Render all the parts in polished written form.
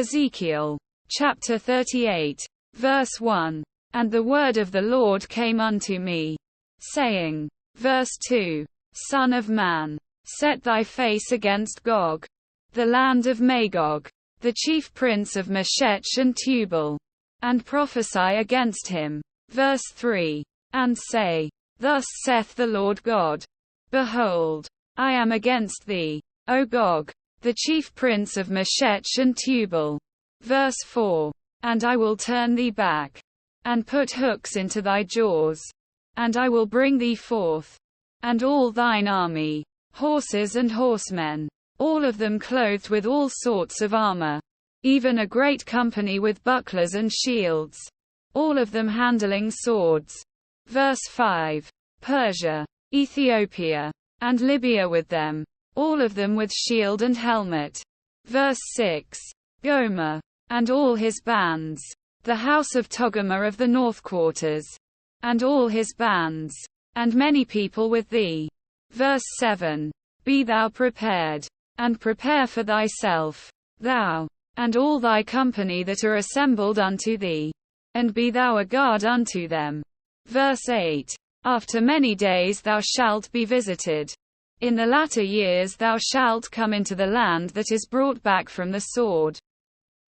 Ezekiel chapter 38, verse 1. And the word of the Lord came unto me, saying, verse 2, Son of man, set thy face against Gog, the land of Magog, the chief prince of Meshech and Tubal, and prophesy against him. Verse 3. And say, Thus saith the Lord God, Behold, I am against thee, O Gog, the chief prince of Meshech and Tubal. Verse 4. And I will turn thee back, and put hooks into thy jaws, and I will bring thee forth, and all thine army, horses and horsemen, all of them clothed with all sorts of armor, even a great company with bucklers and shields, all of them handling swords. Verse 5. Persia, Ethiopia, and Libya with them, all of them with shield and helmet. Verse 6. Gomer, and all his bands, the house of Togarmah of the north quarters, and all his bands, and many people with thee. Verse 7. Be thou prepared, and prepare for thyself, thou, and all thy company that are assembled unto thee, and be thou a guard unto them. Verse 8. After many days thou shalt be visited. In the latter years thou shalt come into the land that is brought back from the sword,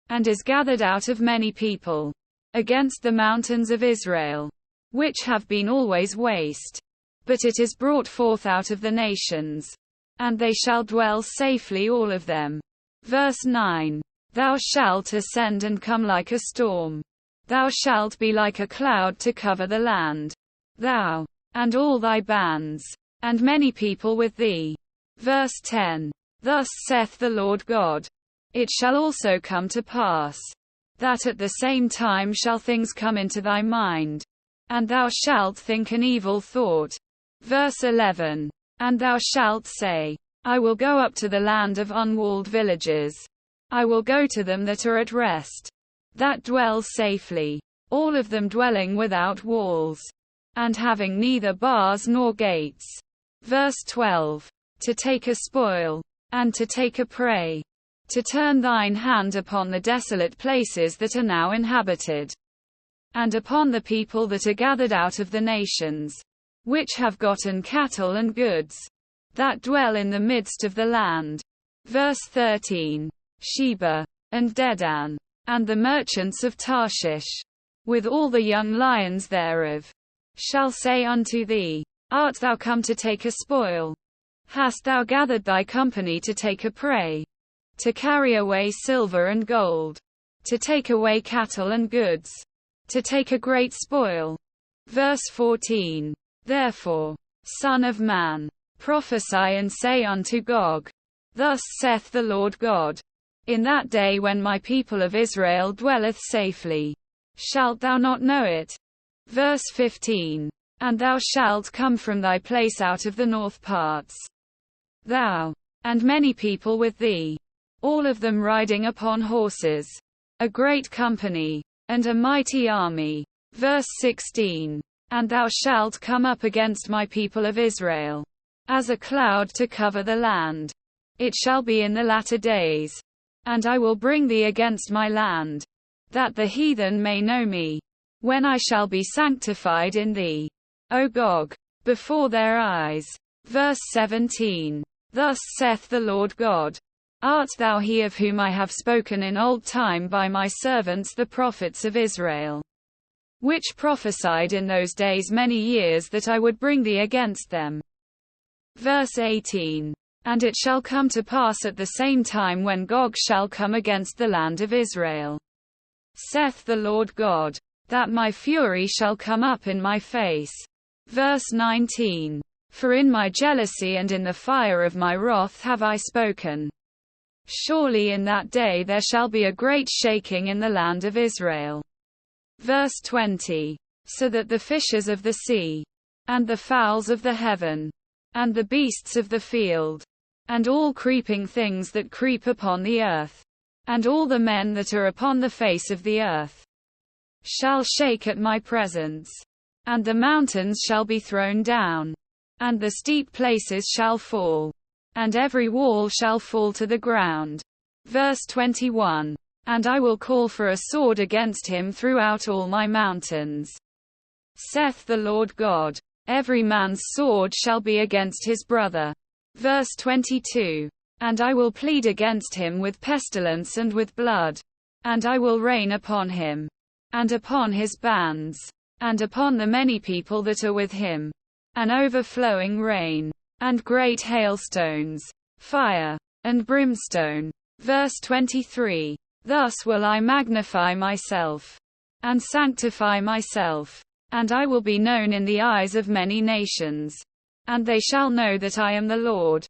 and is gathered out of many people, against the mountains of Israel, which have been always waste. But it is brought forth out of the nations, and they shall dwell safely all of them. Verse 9. Thou shalt ascend and come like a storm. Thou shalt be like a cloud to cover the land. Thou, and all thy bands, and many people with thee. Verse 10. Thus saith the Lord God, It shall also come to pass, that at the same time shall things come into thy mind, and thou shalt think an evil thought. Verse 11. And thou shalt say, I will go up to the land of unwalled villages. I will go to them that are at rest, that dwell safely, all of them dwelling without walls, and having neither bars nor gates. Verse 12. To take a spoil, and to take a prey, to turn thine hand upon the desolate places that are now inhabited, and upon the people that are gathered out of the nations, which have gotten cattle and goods, that dwell in the midst of the land. Verse 13. Sheba, and Dedan, and the merchants of Tarshish, with all the young lions thereof, shall say unto thee, Art thou come to take a spoil? Hast thou gathered thy company to take a prey? To carry away silver and gold, to take away cattle and goods, to take a great spoil. Verse 14. Therefore, Son of man, prophesy and say unto Gog, Thus saith the Lord God, In that day when my people of Israel dwelleth safely, shalt thou not know it? Verse 15. And thou shalt come from thy place out of the north parts, thou, and many people with thee, all of them riding upon horses, a great company, and a mighty army. Verse 16. And thou shalt come up against my people of Israel, as a cloud to cover the land. It shall be in the latter days, and I will bring thee against my land, that the heathen may know me, when I shall be sanctified in thee, O Gog, before their eyes. Verse 17. Thus saith the Lord God, Art thou he of whom I have spoken in old time by my servants the prophets of Israel, which prophesied in those days many years that I would bring thee against them? Verse 18. And it shall come to pass at the same time when Gog shall come against the land of Israel, saith the Lord God, that my fury shall come up in my face. Verse 19. For in my jealousy and in the fire of my wrath have I spoken. Surely in that day there shall be a great shaking in the land of Israel. Verse 20. So that the fishes of the sea, and the fowls of the heaven, and the beasts of the field, and all creeping things that creep upon the earth, and all the men that are upon the face of the earth, shall shake at my presence. And the mountains shall be thrown down, and the steep places shall fall, and every wall shall fall to the ground. Verse 21. and I will call for a sword against him throughout all my mountains. Saith the Lord God. Every man's sword shall be against his brother. Verse 22. And I will plead against him with pestilence and with blood. And I will rain upon him, and upon his bands, and upon the many people that are with him, an overflowing rain, and great hailstones, fire, and brimstone. Verse 23. Thus will I magnify myself, and sanctify myself, and I will be known in the eyes of many nations. And they shall know that I am the Lord.